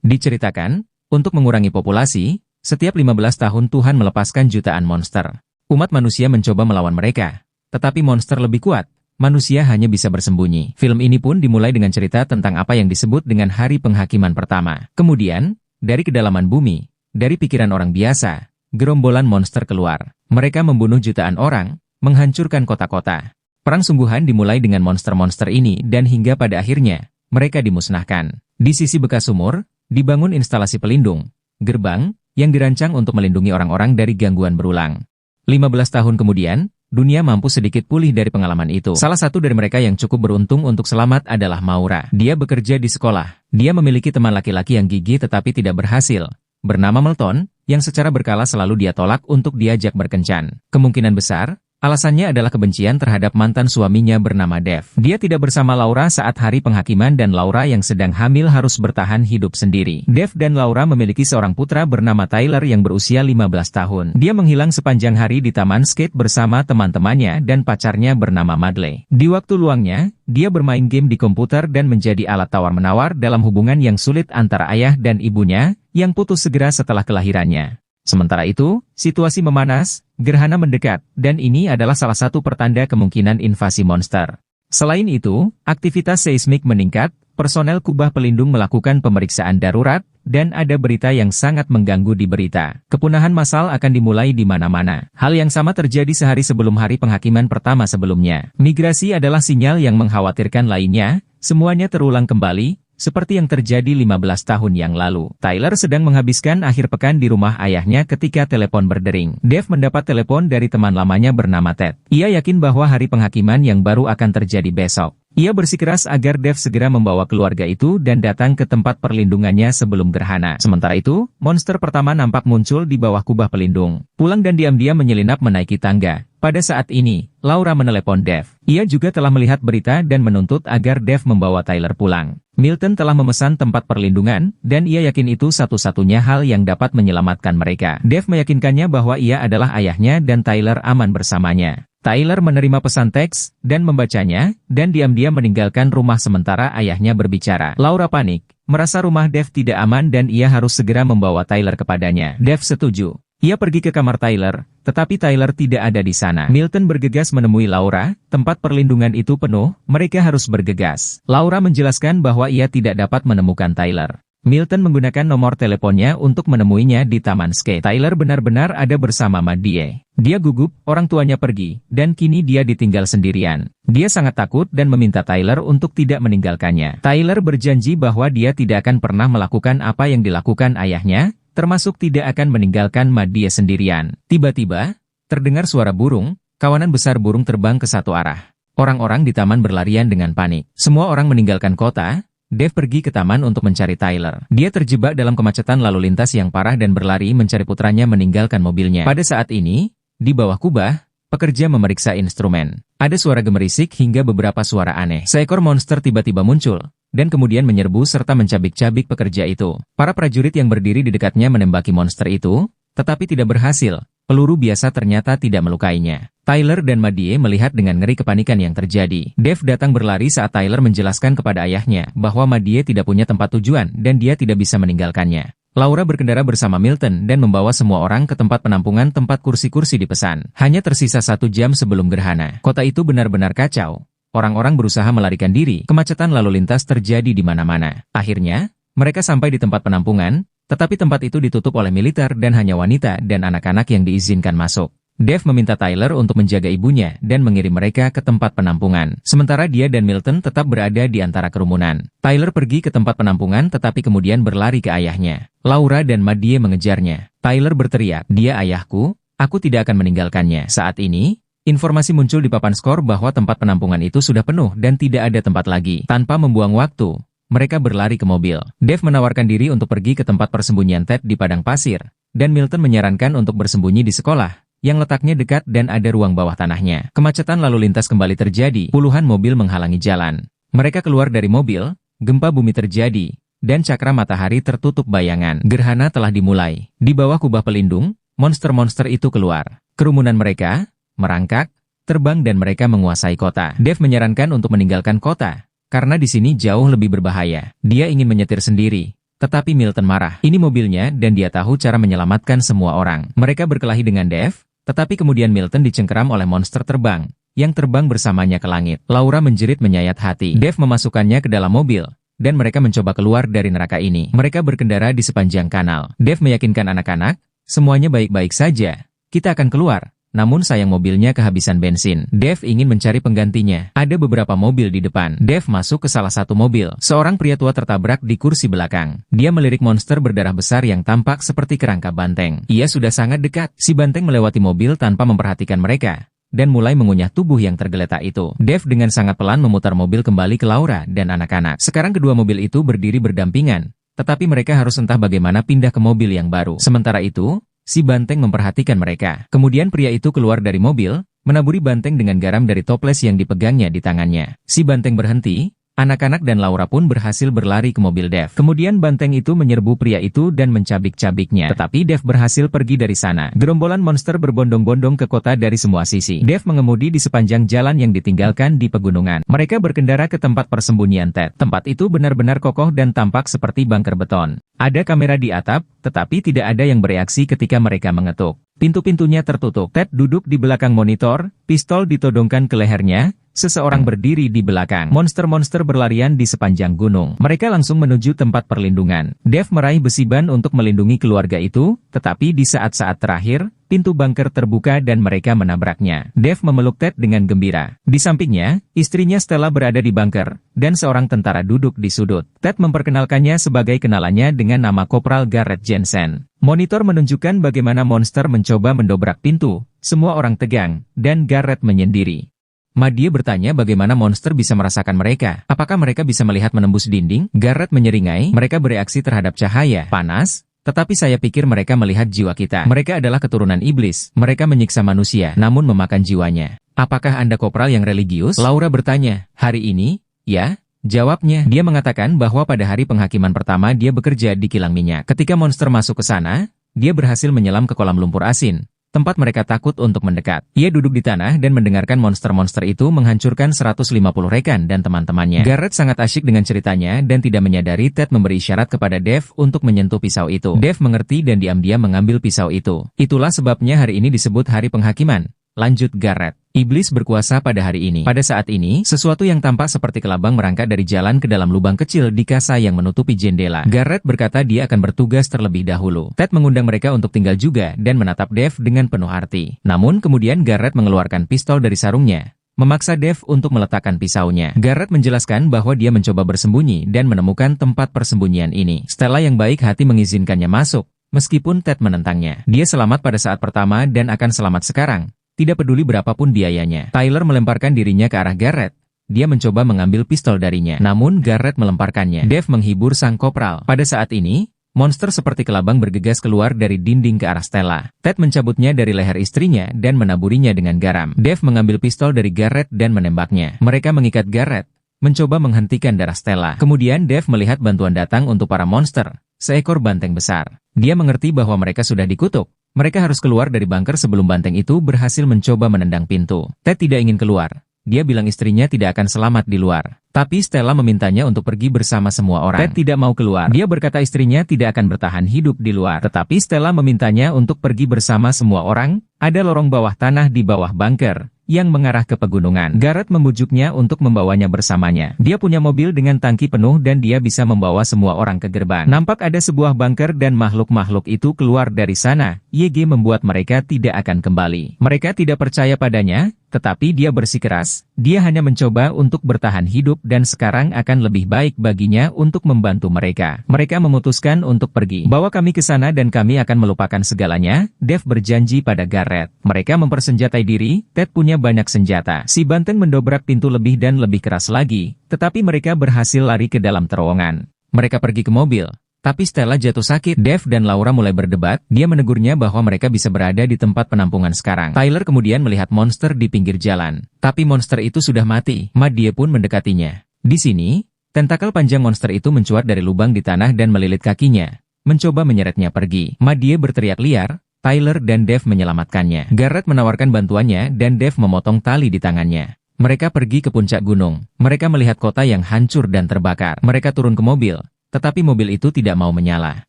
Diceritakan, untuk mengurangi populasi, setiap 15 tahun Tuhan melepaskan jutaan monster. Umat manusia mencoba melawan mereka, tetapi monster lebih kuat. Manusia hanya bisa bersembunyi. Film ini pun dimulai dengan cerita tentang apa yang disebut dengan hari penghakiman pertama. Kemudian, dari kedalaman bumi, dari pikiran orang biasa, gerombolan monster keluar. Mereka membunuh jutaan orang, menghancurkan kota-kota. Perang sungguhan dimulai dengan monster-monster ini dan hingga pada akhirnya, mereka dimusnahkan. Di sisi bekas sumur, dibangun instalasi pelindung, gerbang, yang dirancang untuk melindungi orang-orang dari gangguan berulang. 15 tahun kemudian, dunia mampu sedikit pulih dari pengalaman itu. Salah satu dari mereka yang cukup beruntung untuk selamat adalah Maura. Dia bekerja di sekolah. Dia memiliki teman laki-laki yang gigih tetapi tidak berhasil, bernama Melton, yang secara berkala selalu dia tolak untuk diajak berkencan. Kemungkinan besar, alasannya adalah kebencian terhadap mantan suaminya bernama Dev. Dia tidak bersama Laura saat hari penghakiman dan Laura yang sedang hamil harus bertahan hidup sendiri. Dev dan Laura memiliki seorang putra bernama Tyler yang berusia 15 tahun. Dia menghilang sepanjang hari di taman skate bersama teman-temannya dan pacarnya bernama Madley. Di waktu luangnya, dia bermain game di komputer dan menjadi alat tawar-menawar dalam hubungan yang sulit antara ayah dan ibunya, yang putus segera setelah kelahirannya. Sementara itu, situasi memanas, gerhana mendekat, dan ini adalah salah satu pertanda kemungkinan invasi monster. Selain itu, aktivitas seismik meningkat, personel kubah pelindung melakukan pemeriksaan darurat, dan ada berita yang sangat mengganggu di berita. Kepunahan massal akan dimulai di mana-mana. Hal yang sama terjadi sehari sebelum hari penghakiman pertama sebelumnya. Migrasi adalah sinyal yang mengkhawatirkan lainnya, semuanya terulang kembali, seperti yang terjadi 15 tahun yang lalu. Tyler sedang menghabiskan akhir pekan di rumah ayahnya ketika telepon berdering. Dev mendapat telepon dari teman lamanya bernama Ted. Ia yakin bahwa hari penghakiman yang baru akan terjadi besok. Ia bersikeras agar Dev segera membawa keluarga itu dan datang ke tempat perlindungannya sebelum gerhana. Sementara itu, monster pertama nampak muncul di bawah kubah pelindung. Pulang dan diam-diam menyelinap menaiki tangga. Pada saat ini, Laura menelepon Dev. Ia juga telah melihat berita dan menuntut agar Dev membawa Tyler pulang. Milton telah memesan tempat perlindungan, dan ia yakin itu satu-satunya hal yang dapat menyelamatkan mereka. Dev meyakinkannya bahwa ia adalah ayahnya dan Tyler aman bersamanya. Tyler menerima pesan teks, dan membacanya, dan diam-diam meninggalkan rumah sementara ayahnya berbicara. Laura panik, merasa rumah Dev tidak aman dan ia harus segera membawa Tyler kepadanya. Dev setuju. Ia pergi ke kamar Tyler, tetapi Tyler tidak ada di sana. Milton bergegas menemui Laura, tempat perlindungan itu penuh, mereka harus bergegas. Laura menjelaskan bahwa ia tidak dapat menemukan Tyler. Milton menggunakan nomor teleponnya untuk menemuinya di taman skate. Tyler benar-benar ada bersama Madie. Dia gugup, orang tuanya pergi, dan kini dia ditinggal sendirian. Dia sangat takut dan meminta Tyler untuk tidak meninggalkannya. Tyler berjanji bahwa dia tidak akan pernah melakukan apa yang dilakukan ayahnya, termasuk tidak akan meninggalkan Madie sendirian. Tiba-tiba, terdengar suara burung, kawanan besar burung terbang ke satu arah. Orang-orang di taman berlarian dengan panik. Semua orang meninggalkan kota. Dev pergi ke taman untuk mencari Tyler. Dia terjebak dalam kemacetan lalu lintas yang parah dan berlari mencari putranya meninggalkan mobilnya. Pada saat ini, di bawah kubah, pekerja memeriksa instrumen. Ada suara gemerisik hingga beberapa suara aneh. Seekor monster tiba-tiba muncul, dan kemudian menyerbu serta mencabik-cabik pekerja itu. Para prajurit yang berdiri di dekatnya menembaki monster itu, tetapi tidak berhasil. Peluru biasa ternyata tidak melukainya. Tyler dan Madie melihat dengan ngeri kepanikan yang terjadi. Dev datang berlari saat Tyler menjelaskan kepada ayahnya bahwa Madie tidak punya tempat tujuan dan dia tidak bisa meninggalkannya. Laura berkendara bersama Milton dan membawa semua orang ke tempat penampungan tempat kursi-kursi dipesan. Hanya tersisa 1 jam sebelum gerhana. Kota itu benar-benar kacau. Orang-orang berusaha melarikan diri. Kemacetan lalu lintas terjadi di mana-mana. Akhirnya, mereka sampai di tempat penampungan, tetapi tempat itu ditutup oleh militer dan hanya wanita dan anak-anak yang diizinkan masuk. Dev meminta Tyler untuk menjaga ibunya dan mengirim mereka ke tempat penampungan. Sementara dia dan Milton tetap berada di antara kerumunan. Tyler pergi ke tempat penampungan tetapi kemudian berlari ke ayahnya. Laura dan Madie mengejarnya. Tyler berteriak, "Dia ayahku, aku tidak akan meninggalkannya." Saat ini, informasi muncul di papan skor bahwa tempat penampungan itu sudah penuh dan tidak ada tempat lagi. Tanpa membuang waktu, mereka berlari ke mobil. Dev menawarkan diri untuk pergi ke tempat persembunyian Ted di padang pasir, dan Milton menyarankan untuk bersembunyi di sekolah, yang letaknya dekat dan ada ruang bawah tanahnya. Kemacetan lalu lintas kembali terjadi, puluhan mobil menghalangi jalan. Mereka keluar dari mobil, gempa bumi terjadi, dan cakra matahari tertutup bayangan. Gerhana telah dimulai. Di bawah kubah pelindung, monster-monster itu keluar. Kerumunan mereka merangkak, terbang dan mereka menguasai kota. Dev menyarankan untuk meninggalkan kota, karena di sini jauh lebih berbahaya. Dia ingin menyetir sendiri. Tetapi Milton marah. Ini mobilnya dan dia tahu cara menyelamatkan semua orang. Mereka berkelahi dengan Dave, tetapi kemudian Milton dicengkeram oleh monster terbang, yang terbang bersamanya ke langit. Laura menjerit menyayat hati. Dave memasukkannya ke dalam mobil, dan mereka mencoba keluar dari neraka ini. Mereka berkendara di sepanjang kanal. Dave meyakinkan anak-anak, semuanya baik-baik saja. Kita akan keluar. Namun sayang mobilnya kehabisan bensin. Dave ingin mencari penggantinya. Ada beberapa mobil di depan. Dave masuk ke salah satu mobil. Seorang pria tua tertabrak di kursi belakang. Dia melirik monster berdarah besar yang tampak seperti kerangka banteng. Ia sudah sangat dekat. Si banteng melewati mobil tanpa memperhatikan mereka dan mulai mengunyah tubuh yang tergeletak itu. Dave dengan sangat pelan memutar mobil kembali ke Laura dan anak-anak. Sekarang kedua mobil itu berdiri berdampingan, tetapi mereka harus entah bagaimana pindah ke mobil yang baru. Sementara itu, si banteng memperhatikan mereka. Kemudian pria itu keluar dari mobil, menaburi banteng dengan garam dari toples yang dipegangnya di tangannya. Si banteng berhenti, anak-anak dan Laura pun berhasil berlari ke mobil Dave. Kemudian banteng itu menyerbu pria itu dan mencabik-cabiknya. Tetapi Dave berhasil pergi dari sana. Gerombolan monster berbondong-bondong ke kota dari semua sisi. Dave mengemudi di sepanjang jalan yang ditinggalkan di pegunungan. Mereka berkendara ke tempat persembunyian Ted. Tempat itu benar-benar kokoh dan tampak seperti bunker beton. Ada kamera di atap, tetapi tidak ada yang bereaksi ketika mereka mengetuk. Pintu-pintunya tertutup. Ted duduk di belakang monitor, pistol ditodongkan ke lehernya. Seseorang berdiri di belakang. Monster-monster berlarian di sepanjang gunung. Mereka langsung menuju tempat perlindungan. Dave meraih besi ban untuk melindungi keluarga itu, tetapi di saat-saat terakhir, pintu bunker terbuka dan mereka menabraknya. Dave memeluk Ted dengan gembira. Di sampingnya, istrinya Stella berada di bunker, dan seorang tentara duduk di sudut. Ted memperkenalkannya sebagai kenalannya dengan nama Kopral Garrett Jensen. Monitor menunjukkan bagaimana monster mencoba mendobrak pintu. Semua orang tegang, dan Garrett menyendiri. Madie bertanya bagaimana monster bisa merasakan mereka. Apakah mereka bisa melihat menembus dinding? Garrett menyeringai, mereka bereaksi terhadap cahaya panas, tetapi saya pikir mereka melihat jiwa kita. Mereka adalah keturunan iblis. Mereka menyiksa manusia, namun memakan jiwanya. Apakah Anda kopral yang religius? Laura bertanya. Hari ini? Ya, jawabnya. Dia mengatakan bahwa pada hari penghakiman pertama dia bekerja di kilang minyak. Ketika monster masuk ke sana, dia berhasil menyelam ke kolam lumpur asin. Tempat mereka takut untuk mendekat. Ia duduk di tanah dan mendengarkan monster-monster itu menghancurkan 150 rekan dan teman-temannya. Garrett sangat asyik dengan ceritanya dan tidak menyadari Ted memberi isyarat kepada Dave untuk menyentuh pisau itu. Dave mengerti dan diam-diam mengambil pisau itu. Itulah sebabnya hari ini disebut hari penghakiman. Lanjut Garrett. Iblis berkuasa pada hari ini. Pada saat ini, sesuatu yang tampak seperti kelabang merangkak dari jalan ke dalam lubang kecil di kasa yang menutupi jendela. Garrett berkata dia akan bertugas terlebih dahulu. Ted mengundang mereka untuk tinggal juga dan menatap Dave dengan penuh arti. Namun kemudian Garrett mengeluarkan pistol dari sarungnya, memaksa Dave untuk meletakkan pisaunya. Garrett menjelaskan bahwa dia mencoba bersembunyi dan menemukan tempat persembunyian ini. Stella yang baik hati mengizinkannya masuk, meskipun Ted menentangnya. Dia selamat pada saat pertama dan akan selamat sekarang. Tidak peduli berapapun biayanya. Tyler melemparkan dirinya ke arah Garrett. Dia mencoba mengambil pistol darinya. Namun Garrett melemparkannya. Dave menghibur sang kopral. Pada saat ini, monster seperti kelabang bergegas keluar dari dinding ke arah Stella. Ted mencabutnya dari leher istrinya dan menaburinya dengan garam. Dave mengambil pistol dari Garrett dan menembaknya. Mereka mengikat Garrett, mencoba menghentikan darah Stella. Kemudian Dave melihat bantuan datang untuk para monster. Seekor banteng besar. Dia mengerti bahwa mereka sudah dikutuk. Mereka harus keluar dari bunker sebelum banteng itu berhasil mencoba menendang pintu. Ted tidak ingin keluar. Dia bilang istrinya tidak akan selamat di luar. Tapi Stella memintanya untuk pergi bersama semua orang. Ted tidak mau keluar. Dia berkata istrinya tidak akan bertahan hidup di luar. Tetapi Stella memintanya untuk pergi bersama semua orang. Ada lorong bawah tanah di bawah bunker yang mengarah ke pegunungan. Garrett membujuknya untuk membawanya bersamanya. Dia punya mobil dengan tangki penuh dan dia bisa membawa semua orang ke gerbang. Nampak ada sebuah bunker dan makhluk-makhluk itu keluar dari sana. YG membuat mereka tidak akan kembali. Mereka tidak percaya padanya, tetapi dia bersikeras. Dia hanya mencoba untuk bertahan hidup dan sekarang akan lebih baik baginya untuk membantu mereka. Mereka memutuskan untuk pergi. Bawa kami ke sana dan kami akan melupakan segalanya, Dave berjanji pada Garrett. Mereka mempersenjatai diri, Ted punya banyak senjata. Si banteng mendobrak pintu lebih dan lebih keras lagi, tetapi mereka berhasil lari ke dalam terowongan. Mereka pergi ke mobil. Tapi Stella jatuh sakit. Dave dan Laura mulai berdebat. Dia menegurnya bahwa mereka bisa berada di tempat penampungan sekarang. Tyler kemudian melihat monster di pinggir jalan. Tapi monster itu sudah mati. Madie pun mendekatinya. Di sini, tentakel panjang monster itu mencuat dari lubang di tanah dan melilit kakinya, mencoba menyeretnya pergi. Madie berteriak liar. Tyler dan Dave menyelamatkannya. Garrett menawarkan bantuannya dan Dave memotong tali di tangannya. Mereka pergi ke puncak gunung. Mereka melihat kota yang hancur dan terbakar. Mereka turun ke mobil. tetapi mobil itu tidak mau menyala.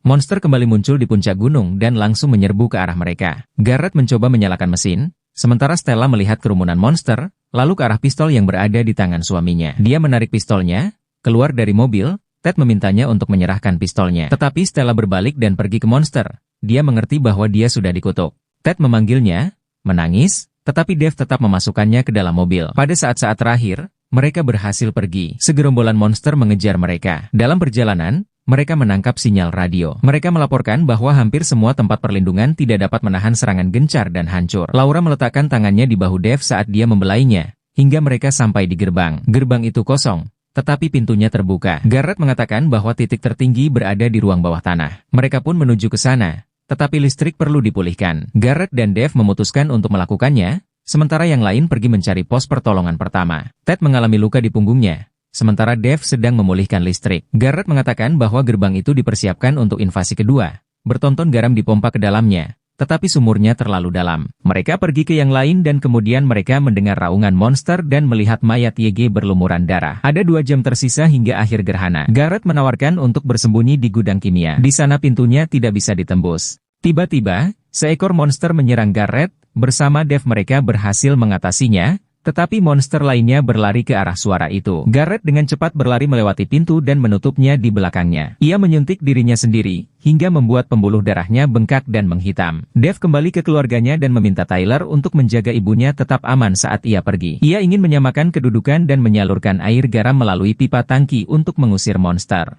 Monster kembali muncul di puncak gunung dan langsung menyerbu ke arah mereka. Garrett mencoba menyalakan mesin, sementara Stella melihat kerumunan monster, lalu ke arah pistol yang berada di tangan suaminya. Dia menarik pistolnya, keluar dari mobil. Ted memintanya untuk menyerahkan pistolnya. Tetapi Stella berbalik dan pergi ke monster. Dia mengerti bahwa dia sudah dikutuk. Ted memanggilnya, menangis, tetapi Dave tetap memasukkannya ke dalam mobil. Pada saat-saat terakhir, mereka berhasil pergi. Segerombolan monster mengejar mereka. Dalam perjalanan, mereka menangkap sinyal radio. Mereka melaporkan bahwa hampir semua tempat perlindungan tidak dapat menahan serangan gencar dan hancur. Laura meletakkan tangannya di bahu Dave saat dia membelainya, hingga mereka sampai di gerbang. Gerbang itu kosong, tetapi pintunya terbuka. Garrett mengatakan bahwa titik tertinggi berada di ruang bawah tanah. Mereka pun menuju ke sana, tetapi listrik perlu dipulihkan. Garrett dan Dave memutuskan untuk melakukannya, sementara yang lain pergi mencari pos pertolongan pertama. Ted mengalami luka di punggungnya, sementara Dave sedang memulihkan listrik. Garrett mengatakan bahwa gerbang itu dipersiapkan untuk invasi kedua. Bertonton garam dipompa ke dalamnya, tetapi sumurnya terlalu dalam. Mereka pergi ke yang lain dan kemudian mereka mendengar raungan monster dan melihat mayat YG berlumuran darah. Ada 2 jam tersisa hingga akhir gerhana. Garrett menawarkan untuk bersembunyi di gudang kimia. Di sana pintunya tidak bisa ditembus. Tiba-tiba, seekor monster menyerang Garrett. Bersama Dave mereka berhasil mengatasinya, tetapi monster lainnya berlari ke arah suara itu. Garrett dengan cepat berlari melewati pintu dan menutupnya di belakangnya. Ia menyuntik dirinya sendiri, hingga membuat pembuluh darahnya bengkak dan menghitam. Dave kembali ke keluarganya dan meminta Tyler untuk menjaga ibunya tetap aman saat ia pergi. Ia ingin menyamakan kedudukan dan menyalurkan air garam melalui pipa tangki untuk mengusir monster.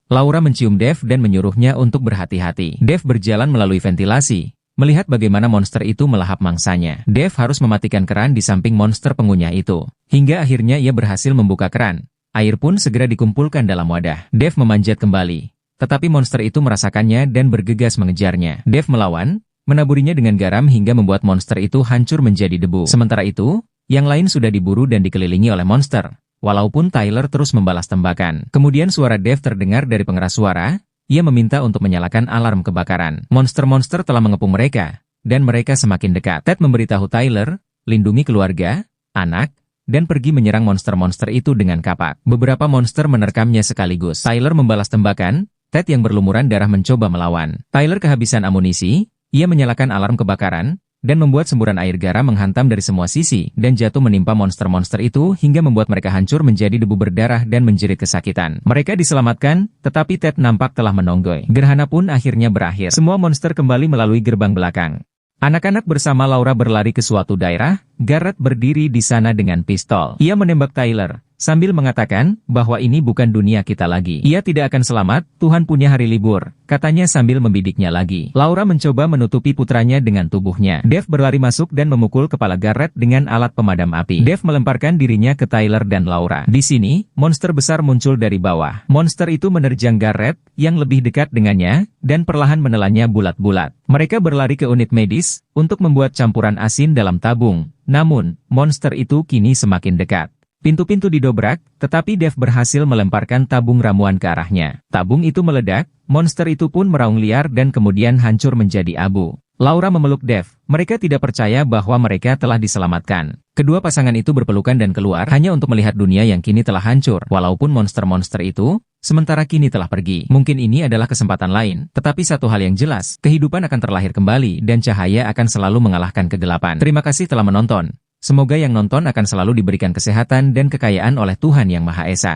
Laura mencium Dave dan menyuruhnya untuk berhati-hati. Dave berjalan melalui ventilasi, melihat bagaimana monster itu melahap mangsanya. Dave harus mematikan keran di samping monster pengunyah itu. Hingga akhirnya ia berhasil membuka keran. Air pun segera dikumpulkan dalam wadah. Dave memanjat kembali. Tetapi monster itu merasakannya dan bergegas mengejarnya. Dave melawan, menaburinya dengan garam hingga membuat monster itu hancur menjadi debu. Sementara itu, yang lain sudah diburu dan dikelilingi oleh monster. Walaupun Tyler terus membalas tembakan. Kemudian suara Dave terdengar dari pengeras suara. Ia meminta untuk menyalakan alarm kebakaran. Monster-monster telah mengepung mereka, dan mereka semakin dekat. Ted memberitahu Tyler, lindungi keluarga, anak, dan pergi menyerang monster-monster itu dengan kapak. Beberapa monster menerkamnya sekaligus. Tyler membalas tembakan, Ted yang berlumuran darah mencoba melawan. Tyler kehabisan amunisi, ia menyalakan alarm kebakaran, dan membuat semburan air garam menghantam dari semua sisi dan jatuh menimpa monster-monster itu hingga membuat mereka hancur menjadi debu berdarah dan menjerit kesakitan. Mereka diselamatkan, tetapi Ted nampak telah menonggoy. Gerhana pun akhirnya berakhir. Semua monster kembali melalui gerbang belakang. Anak-anak bersama Laura berlari ke suatu daerah. Garrett berdiri di sana dengan pistol. Ia menembak Tyler, sambil mengatakan bahwa ini bukan dunia kita lagi. Ia tidak akan selamat, Tuhan punya hari libur, katanya sambil membidiknya lagi. Laura mencoba menutupi putranya dengan tubuhnya. Dave berlari masuk dan memukul kepala Garrett dengan alat pemadam api. Dave melemparkan dirinya ke Tyler dan Laura. Di sini, monster besar muncul dari bawah. Monster itu menerjang Garrett, yang lebih dekat dengannya, dan perlahan menelannya bulat-bulat. Mereka berlari ke unit medis, untuk membuat campuran asin dalam tabung. Namun, monster itu kini semakin dekat. Pintu-pintu didobrak, tetapi Dave berhasil melemparkan tabung ramuan ke arahnya. Tabung itu meledak, monster itu pun meraung liar dan kemudian hancur menjadi abu. Laura memeluk Dave. Mereka tidak percaya bahwa mereka telah diselamatkan. Kedua pasangan itu berpelukan dan keluar hanya untuk melihat dunia yang kini telah hancur. Walaupun monster-monster itu, sementara kini telah pergi. Mungkin ini adalah kesempatan lain, tetapi satu hal yang jelas, kehidupan akan terlahir kembali dan cahaya akan selalu mengalahkan kegelapan. Terima kasih telah menonton. Semoga yang nonton akan selalu diberikan kesehatan dan kekayaan oleh Tuhan Yang Maha Esa.